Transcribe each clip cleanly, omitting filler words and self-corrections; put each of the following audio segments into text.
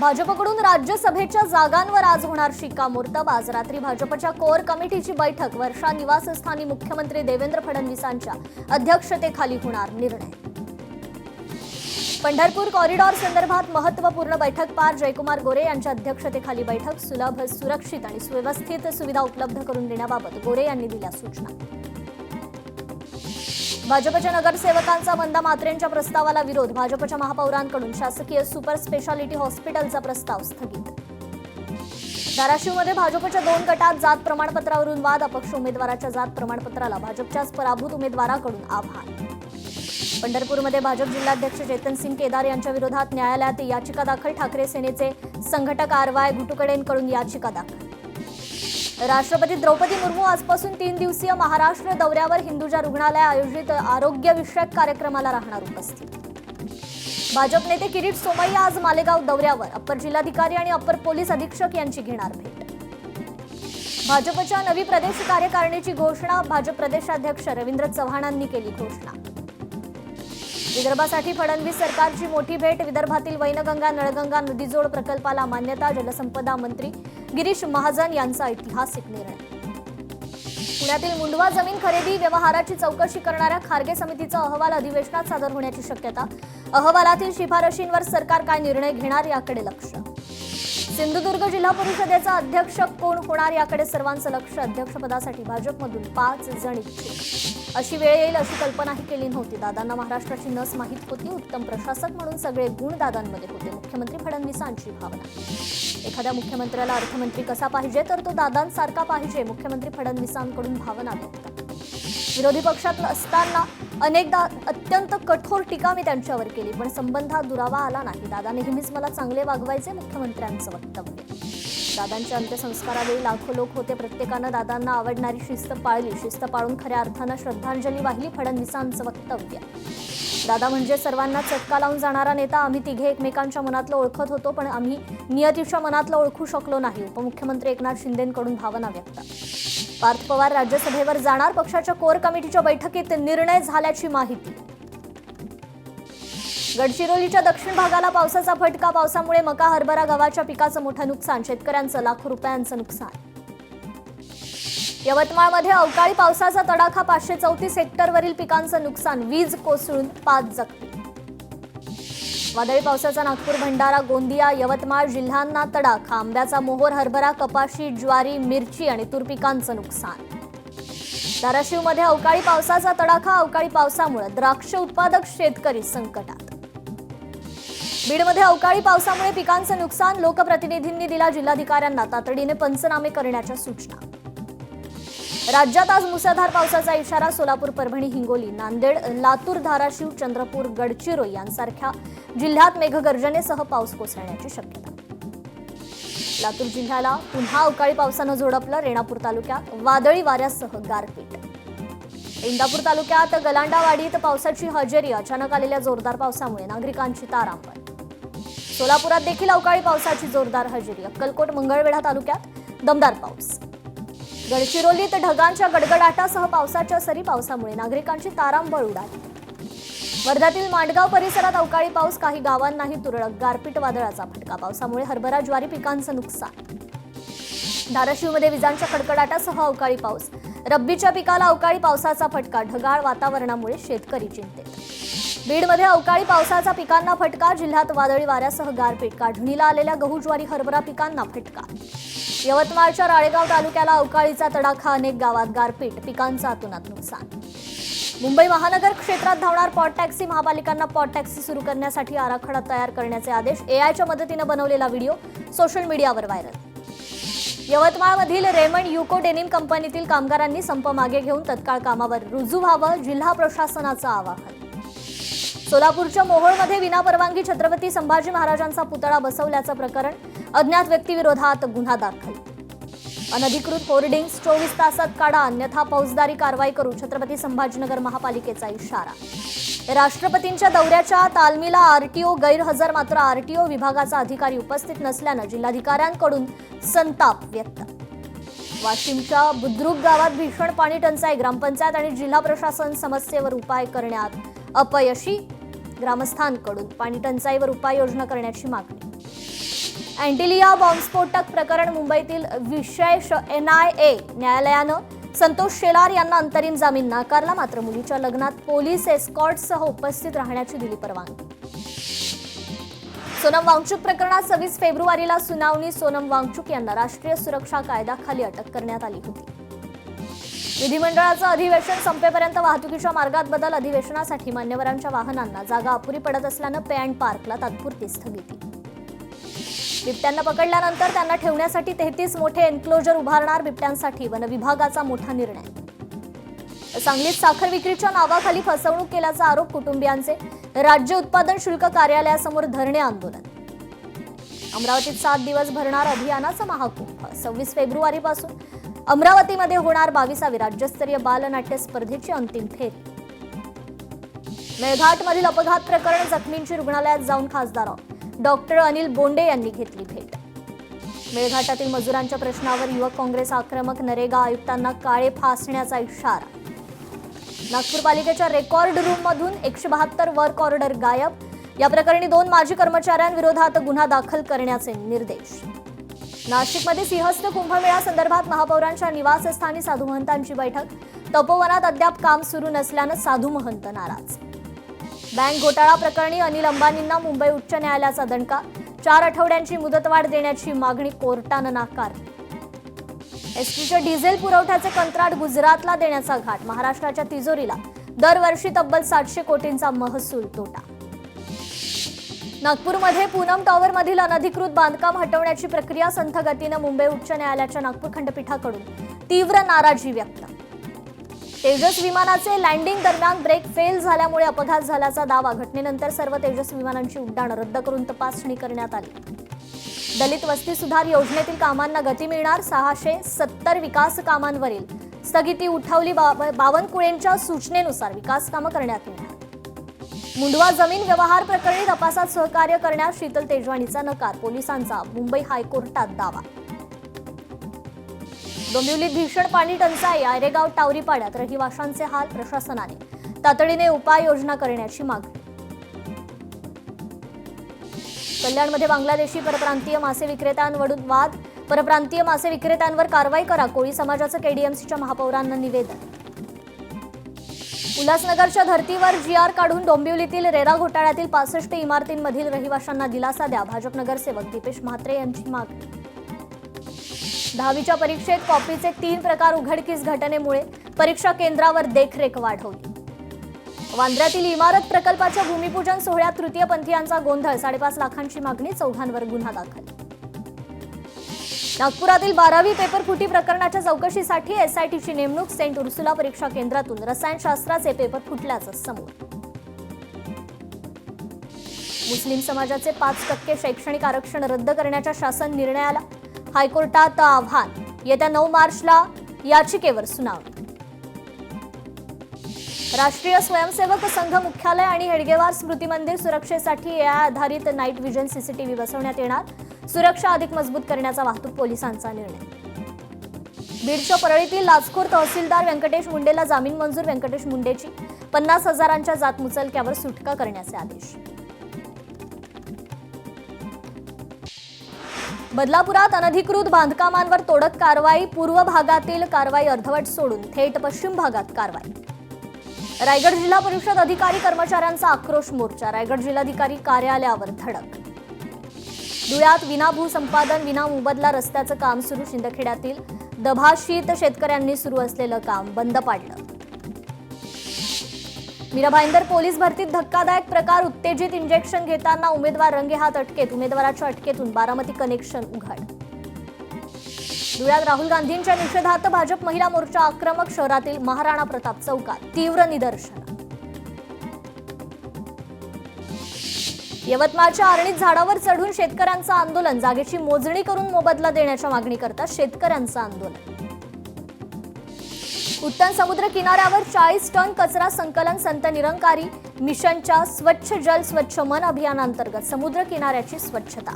भाजपकडून राज्यसभेच्या जागांवर आज होणार शिक्कामोर्तब। आज रात्री भाजपच्या कोर कमिटीची बैठक वर्षा निवासस्थानी मुख्यमंत्री देवेंद्र फडणवीसांच्या अध्यक्षतेखाली होणार निर्णय। पंढरपूर कॉरिडॉर संदर्भात महत्त्वपूर्ण बैठक पार। जयकुमार गोरे यांच्या अध्यक्षतेखाली बैठक। सुलभ, सुरक्षित आणि सुव्यवस्थित सुविधा उपलब्ध करून देण्याबाबत गोरे यांनी दिल्या सूचना। भाजपच्या नगरसेवकांचा मंदा मात्रेंच्या प्रस्तावाला विरोध। भाजपच्या महापौरांकडून शासकीय सुपर स्पेशालिटी हॉस्पिटलचा प्रस्ताव स्थगित। धाराशिवमध्ये भाजपच्या 2 गटात जात प्रमाणपत्रावरून वाद। अपक्ष उमेदवाराच्या जात प्रमाणपत्राला भाजपच्याच पराभूत उमेदवाराकडून आव्हान। पंढरपूरमध्ये भाजप जिल्हाध्यक्ष चेतनसिंग केदार यांच्या विरोधात न्यायालयात याचिका दाखल। ठाकरे सेनेचे संघटक आरवाय घुटुकडेंकडून याचिका दाखल। राष्ट्रपती द्रौपदी मुर्मू आजपासून 3 दिवसीय महाराष्ट्र दौऱ्यावर। हिंदुजा रुग्णालय आयोजित आरोग्य विषयक कार्यक्रमाला राहणार उपस्थित। भाजप नेते किरीट सोमय्या आज मालेगाव दौऱ्यावर। अप्पर जिल्हाधिकारी आणि अप्पर पोलीस अधीक्षक यांची घेणार भेट। भाजपच्या नवी प्रदेश कार्यकारिणीची घोषणा। भाजप प्रदेशाध्यक्ष रवींद्र चव्हाणांनी केली घोषणा। विदर्भासाठी फडणवीस सरकारची मोठी भेट। विदर्भातील वैनगंगा नळगंगा नदीजोड प्रकल्पाला मान्यता। जलसंपदा मंत्री गिरीश महाजन यांचा ऐतिहासिक निर्णय। पुण्यातील मुंडवा जमीन खरेदी व्यवहाराची चौकशी करणाऱ्या खारगे समितीचा अहवाल अधिवेशनात सादर होण्याची शक्यता। अहवालातील शिफारशींवर सरकार काय निर्णय घेणार याकडे लक्ष। सिंधुदुर्ग जिल्हा परिषदेचा अध्यक्ष कोण होणार याकडे सर्वांचं लक्ष। अध्यक्षपदासाठी भाजपमधून 5 जण इच्छुक। अशी वेळ येईल अशी कल्पनाही केली नव्हती। दादांना महाराष्ट्राची नस माहीत होती। उत्तम प्रशासक म्हणून सगळे गुण दादांमध्ये होते। मुख्यमंत्री फडणवीसांची भावना। एखाद्या मुख्यमंत्र्याला अर्थमंत्री कसा पाहिजे तर तो दादांसारखा पाहिजे। मुख्यमंत्री फडणवीसांकडून भावना व्यक्त। विरोधी पक्षात असताना अनेकदा अत्यंत कठोर टीका मी त्यांच्यावर केली, पण संबंधात दुरावा आला नाही। दादा नेहमीच मला चांगले वागवायचे। मुख्यमंत्र्यांचं वक्तव्य। दादांच्या अंत्यसंस्कारावेळी लाखो लोक होते। प्रत्येकानं दादांना आवडणारी शिस्त पाळली। शिस्त पाळून खऱ्या अर्थानं श्रद्धांजली वाहिली। फडणवीसांचं वक्तव्य। दादा म्हणजे सर्वांना चटका लावून जाणारा नेता। आम्ही तिघे एकमेकांच्या मनातलं ओळखत होतो, पण आम्ही नियतीच्या मनातलं ओळखू शकलो नाही। उपमुख्यमंत्री एकनाथ शिंदेंकडून भावना व्यक्त। पार्थ पवार राज्यसभेवर जाणार। पक्षाच्या कोर कमिटीच्या बैठकीत निर्णय झाल्याची माहिती। गडचिरोलीच्या दक्षिण भागाला पावसाचा फटका। पावसामुळे मका, हरभरा, गव्हाच्या पिकाचं मोठं नुकसान। शेतकऱ्यांचं लाखो रुपयांचं नुकसान। यवतमाळमध्ये अवकाळी पावसाचा तडाखा। 534 हेक्टरवरील पिकांचं नुकसान। वीज कोसळून 5 जखमी। वादळी पावसाचा नागपूर, भंडारा, गोंदिया, यवतमाळ जिल्ह्यांना तडाखा। आंब्याचा मोहोर, हरभरा, कपाशी, ज्वारी, मिरची आणि तूर पिकांचं नुकसान। धाराशिवमध्ये अवकाळी पावसाचा तडाखा। अवकाळी पावसामुळे द्राक्ष उत्पादक शेतकरी संकटात। बीडमध्ये अवकाळी पावसामुळे पिकांचं नुकसान। लोकप्रतिनिधींनी दिला जिल्हाधिकाऱ्यांना तातडीने पंचनामे करण्याच्या सूचना। राज्यात आज मुसळधार पावसाचा इशारा। सोलापूर, परभणी, हिंगोली, नांदेड, लातूर, धाराशिव, चंद्रपूर, गडचिरोली यांसारख्या जिल्ह्यात मेघगर्जनेसह पाऊस कोसळण्याची शक्यता। लातूर जिल्ह्याला पुन्हा अवकाळी पावसानं झोडपलं। रेणापूर तालुक्यात वादळी वाऱ्यासह गारपीट। इंदापूर तालुक्यात गलांडावाडीत पावसाची हजेरी। अचानक आलेल्या जोरदार पावसामुळे नागरिकांची तारांबळ। सोलापुरात देखील अवकाळी पावसाची जोरदार हजेरी। अक्कलकोट, मंगळवेढा तालुक्यात दमदार पाऊस। गडचिरोलीत ढगांच्या गडगडाटासह पावसाच्या सरी। पावसामुळे नागरिकांची तारांबळ उडाली। वर्ध्यातील मांडगाव परिसरात अवकाळी पाऊस। काही गावांनाही तुरळक गारपीट, वादळाचा फटका। पावसामुळे हरभरा, ज्वारी पिकांचं नुकसान। धाराशिवमध्ये विजांच्या कडकडाटासह अवकाळी पाऊस। रब्बीच्या पिकाला अवकाळी पावसाचा फटका। ढगाळ वातावरणामुळे शेतकरी चिंतेत। बीडमध्ये अवकाळी पावसाचा पिकांना फटका। जिल्ह्यात वादळी वाऱ्यासह गारपीट। काढणीला आलेल्या गहू, ज्वारी, हरभरा पिकांना फटका। यवतमाळच्या राळेगाव तालुक्याला अवकाळीचा तडाखा। अनेक गावात गारपीट, पिकांचं अतोनात नुकसान। मुंबई महानगर क्षेत्रात धावणार पॉट टॅक्सी। महापालिकांना पॉट टॅक्सी सुरू करण्यासाठी आराखडा तयार करण्याचे आदेश। एआयच्या मदतीने बनवलेला व्हिडिओ सोशल मीडियावर व्हायरल। यवतमाळमधील रेमंड युको डेनिम कंपनीतील कामगारांनी संप मागे घेऊन तत्काळ कामावर रुजू व्हावं। जिल्हा प्रशासनाचं आवाहन। सोलापूरच्या मोहोळमध्ये विनापरवानगी छत्रपती संभाजी महाराजांचा पुतळा बसवल्याचं प्रकरण। अज्ञात व्यक्तीविरोधात गुन्हा दाखल। अनधिकृत होर्डिंग्स 24 तासात काढा, अन्यथा फौजदारी कारवाई करू। छत्रपती संभाजीनगर महापालिकेचा इशारा। राष्ट्रपतींच्या दौऱ्याच्या तालमीला आरटीओ गैरहजर। मात्र आरटीओ विभागाचा अधिकारी उपस्थित नसल्यानं जिल्हाधिकाऱ्यांकडून संताप व्यक्त। वाशिमच्या बुद्रुक गावात भीषण पाणी टंचाई। ग्रामपंचायत आणि जिल्हा प्रशासन समस्येवर उपाय करण्यात अपयशी। ग्रामस्थांकडून पाणी टंचाईवर उपाययोजना करण्याची मागणी। अँटिलिया बॉम्बस्फोटक प्रकरण मुंबईतील विशेष NIA न्यायालयानं संतोष शेलार यांना अंतरिम जामीन नाकारला. मात्र मुलीच्या लग्नात पोलीस एस्कॉर्टसह उपस्थित राहण्याची दिली परवानगी. सोनम वांगचुक प्रकरणात 26 फेब्रुवारीला सुनावणी. सोनम वांगचुक यांना राष्ट्रीय सुरक्षा कायद्याखाली अटक करण्यात आली होती. विधिमंडळाचं अधिवेशन संपेपर्यंत वाहतुकीच्या मार्गात बदल. अधिवेशनासाठी मान्यवरांच्या वाहनांना जागा अपुरी पडत असल्यानं पे अँड पार्कला तात्पुरती स्थगिती. बिबट्यांना पकडल्यानंतर त्यांना ठेवण्यासाठी 33 मोठे एन्क्लोजर उभारणार. बिबट्यांसाठी वन विभागाचा मोठा निर्णय. सांगलीत साखर विक्रीच्या नावाखाली फसवणूक केल्याचा आरोप कुटुंबियांचे. राज्य उत्पादन शुल्क कार्यालयासमोर धरणे आंदोलन. अमरावतीत 7 दिवस भरणार अभियानाचा महाकुंभ. 26 फेब्रुवारीपासून अमरावतीमध्ये होणार 22वी राज्यस्तरीय बालनाट्य स्पर्धेची अंतिम फेरी. मेळघाटमधील अपघात प्रकरण. जखमींची रुग्णालयात जाऊन खासदार डॉक्टर अनिल बोंडे यांनी घेतली भेट. मेळघाटातील मजुरांच्या प्रश्नावर युवक काँग्रेस आक्रमक. नरेगा आयुक्तांना काळे फासण्याचा इशारा. नागपूर पालिकेच्या रेकॉर्ड रूममधून 172 वर्क ऑर्डर गायब. या प्रकरणी 2 माजी कर्मचाऱ्यांविरोधात गुन्हा दाखल करण्याचे निर्देश. नाशिकमध्ये सिंहस्थ कुंभमेळा संदर्भात महापौरांच्या निवासस्थानी साधू महंतांची बैठक. तपोवनात अद्याप काम सुरू नसल्यानं साधू महंत नाराज. बँक घोटाळा प्रकरणी अनिल अंबानींना मुंबई उच्च न्यायालयाचा दणका. 4 आठवड्यांची मुदतवाढ देण्याची मागणी कोर्टानं नाकारली. एसटीच्या डिझेल पुरवठ्याचे कंत्राट गुजरातला देण्याचा घाट. महाराष्ट्राच्या तिजोरीला दरवर्षी तब्बल 700 कोटींचा महसूल तोटा. नागपूरमध्ये पूनम टॉवरमधील अनधिकृत बांधकाम हटवण्याची प्रक्रिया संथ गतीनं. मुंबई उच्च न्यायालयाच्या नागपूर खंडपीठाकडून तीव्र नाराजी व्यक्त. तेजस विमानाचे लँडिंग दरम्यान ब्रेक फेल झाल्यामुळे अपघात झाल्याचा दावा. घटनेनंतर सर्व तेजस विमानांची उड्डाणं रद्द करून तपासणी करण्यात आली. दलित वस्ती सुधार योजनेतील कामांना गती मिळणार. 670 विकास कामांवरील स्थगिती उठवली. बावनकुळेंच्या सूचनेनुसार विकास कामं करण्यात येणार. मुंडवा जमीन व्यवहार प्रकरणी तपासात सहकार्य करण्यास शीतल तेजवानीचा नकार. पोलिसांचा मुंबई हायकोर्टात दावा. डोंबिवलीत भीषण पाणी टंचाई. आयरेगाव टावरीपाड्यात रहिवाशांचे हाल. प्रशासनाने तातडीने उपाययोजना करण्याची मागणी. कल्याणमध्ये बांगलादेशी परप्रांतीय मासे विक्रेत्यांवरून वाद. परप्रांतीय मासे विक्रेत्यांवर कारवाई करा. कोळी समाजाचं KDMCच्या महापौरांना निवेदन. उल्हासनगरच्या धर्तीवर GR काढून डोंबिवलीतील रेरा घोटाळ्यातील 65 इमारतींमधील रहिवाशांना दिलासा द्या. भाजप नगरसेवक दीपेश म्हात्रे यांची मागणी. 10वीच्या परीक्षेत कॉपीचे 3 प्रकार उघडकीस. घटनेमुळे परीक्षा केंद्रावर देखरेख वाढवली. वांद्र्यातील इमारत प्रकल्पाच्या भूमिपूजन सोहळ्यात तृतीयपंथीयांचा गोंधळ. 5.5 लाखांची मागणी. 4 गुन्हा दाखल. नागपुरातील 12वी पेपर फुटी प्रकरणाच्या चौकशीसाठी SITची नेमणूक. सेंट उर्सुला परीक्षा केंद्रातून रसायनशास्त्राचे पेपर फुटल्याचं समोर. मुस्लिम समाजाचे 5% शैक्षणिक आरक्षण रद्द करण्याच्या शासन निर्णयाला हायकोर्टात आव्हान. येत्या 9 मार्चला याचिकेवर सुनावणी. राष्ट्रीय स्वयंसेवक संघ मुख्यालय आणि हेडगेवार स्मृती मंदिर सुरक्षेसाठी AI आधारित नाईट व्हिजन CCTV बसवण्यात येणार. सुरक्षा अधिक मजबूत करण्याचा वाहतूक पोलिसांचा निर्णय. बीडच्या परळीतील लाचखोर तहसीलदार व्यंकटेश मुंडेला जामीन मंजूर. व्यंकटेश मुंडेची 50,000च्या जात मुचलक्यावर सुटका करण्याचे आदेश. बदलापुरात अनधिकृत बांधकामांवर तोडक कारवाई. पूर्व भागातील कारवाई अर्धवट सोडून थेट पश्चिम भागात कारवाई. रायगड जिल्हा परिषद अधिकारी कर्मचाऱ्यांचा आक्रोश मोर्चा. रायगड जिल्हाधिकारी कार्यालयावर धडक. धुळ्यात विना भूसंपादन विना मोबदला रस्त्याचं काम सुरू. शिंदखेड्यातील दभाशीत शेतकऱ्यांनी सुरू असलेलं काम बंद पाडलं. मीरा भाईंदर पोलीस भरतीत धक्कादायक प्रकार. उत्तेजित इंजेक्शन घेताना उमेदवार रंगेहात अटकेत. उमेदवाराच्या अटकेतून बारामती कनेक्शन उघड. धुळ्यात राहुल गांधींच्या निषेधार्थ भाजप महिला मोर्चा आक्रमक. शहरातील महाराणा प्रताप चौकात तीव्र निदर्शन. यवतमाळच्या आरणीत झाडावर चढून शेतकऱ्यांचं आंदोलन. जागेची मोजणी करून मोबदला देण्याच्या मागणी करता शेतकऱ्यांचं आंदोलन. उत्तम समुद्र किनाऱ्यावर 40 टन कचरा संकलन. संत निरंकारी मिशनच्या स्वच्छ जल स्वच्छ मन अभियानांतर्गत समुद्र किनाऱ्याची स्वच्छता.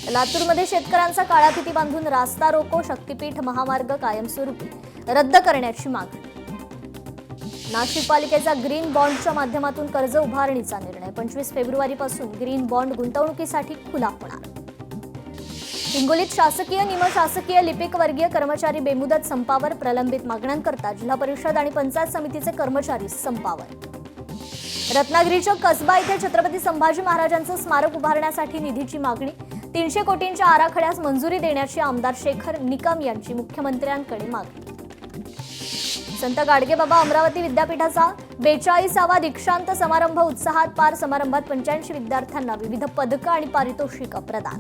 लातूरमध्ये शेतकऱ्यांचा काळा फिती बांधून रास्ता रोको. शक्तीपीठ महामार्ग कायमस्वरूपी रद्द करण्याची मागणी. नाशिक पालिकेचा ग्रीन बॉन्डच्या माध्यमातून कर्ज उभारणीचा निर्णय. 25 फेब्रुवारीपासून ग्रीन बॉन्ड गुंतवणुकीसाठी खुला होणार. हिंगोलीत शासकीय निमशासकीय लिपिक वर्गीय कर्मचारी बेमुदत संपावर. प्रलंबित मागण्यांकरता जिल्हा परिषद आणि पंचायत समितीचे कर्मचारी संपावर. रत्नागिरीच्या कसबा इथे छत्रपती संभाजी महाराजांचं स्मारक उभारण्यासाठी निधीची मागणी. 300 कोटींच्या आराखड्यास मंजुरी देण्याची आमदार शेखर निकम यांची मुख्यमंत्र्यांकडे मागणी. संत गाडगेबाबा अमरावती विद्यापीठाचा 42वा दीक्षांत समारंभ उत्साहात पार. समारंभात 85 विद्यार्थ्यांना विविध पदकं आणि पारितोषिकं प्रदान.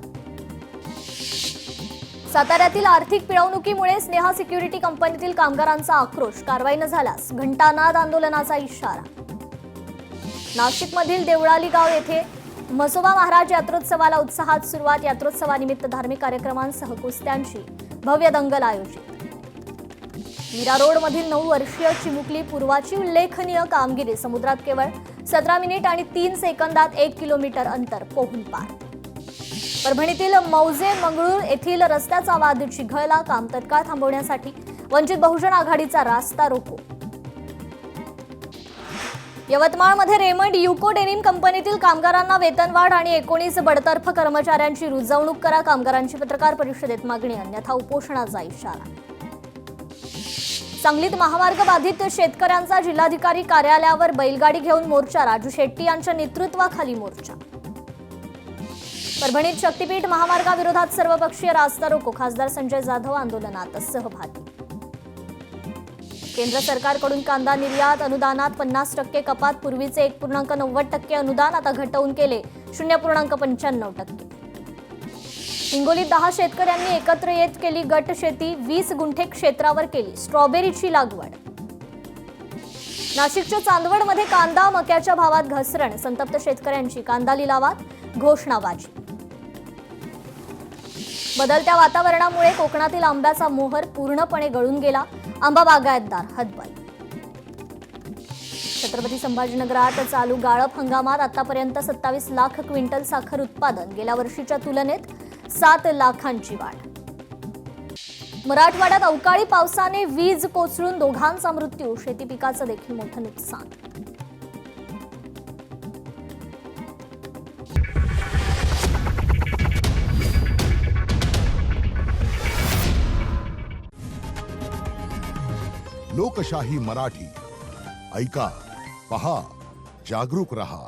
साताऱ्यातील आर्थिक पिळवणुकीमुळे स्नेहा सिक्युरिटी कंपनीतील कामगारांचा आक्रोश. कारवाई न झाल्यास घंटानाद आंदोलनाचा इशारा. नाशिकमधील देवळाली गाव येथे म्हसोबा महाराज यात्रोत्सवाला उत्साहात सुरुवात. यात्रोत्सवानिमित्त धार्मिक कार्यक्रमांसह कुस्त्यांची भव्य दंगल आयोजित. मीरा रोडमधील 9 वर्षीय चिमुकली पूर्वाची उल्लेखनीय कामगिरी. समुद्रात केवळ 17 मिनिट आणि 3 सेकंदात 1 किलोमीटर अंतर पोहून पार. परभणीतील मौजे मंगळूर येथील रस्त्याचा वाद चिघळला. काम तत्काळ थांबवण्यासाठी वंचित बहुजन आघाडीचा रास्ता रोको. यवतमाळमध्ये रेमंड युको डेनिम कंपनीतील कामगारांना वेतनवाढ आणि 19 बडतर्फ कर्मचाऱ्यांची रुजवणूक करा. कामगारांची पत्रकार परिषदेत मागणी. अन्यथा उपोषणाचा इशारा. सांगलीत महामार्ग बाधित शेतकऱ्यांचा जिल्हाधिकारी कार्यालयावर बैलगाडी घेऊन मोर्चा. राजू शेट्टी यांच्या नेतृत्वाखाली मोर्चा. परभणीत शक्तीपीठ महामार्गाविरोधात सर्वपक्षीय रास्ता रोको. खासदार संजय जाधव आंदोलनात सहभागी. केंद्र सरकारकडून कांदा निर्यात अनुदानात 50% कपात. पूर्वीचे 1.90% अनुदान आता घटवून केले 0.95%. हिंगोलीत 10 शेतकऱ्यांनी एकत्र येत केली गट शेती. 20 गुंठे क्षेत्रावर केली स्ट्रॉबेरीची लागवड. नाशिकच्या चांदवडमध्ये कांदा मक्याच्या भावात घसरण. संतप्त शेतकऱ्यांची कांदा लिलावात घोषणाबाजी. बदलत्या वातावरणामुळे कोकणातील आंब्याचा मोहर पूर्णपणे गळून गेला. आंबा बागायतदार हतबल. छत्रपती संभाजीनगरात चालू गाळप हंगामात आतापर्यंत 27 लाख क्विंटल साखर उत्पादन. गेल्या वर्षीच्या तुलनेत 7 लाखांची वाढ. मराठवाड्यात अवकाळी पावसाने वीज कोसळून दोघांचा मृत्यू. शेती पिकाचं देखील मोठं नुकसान. लोकशाही मराठी ऐका, पहा, जागरूक रहा.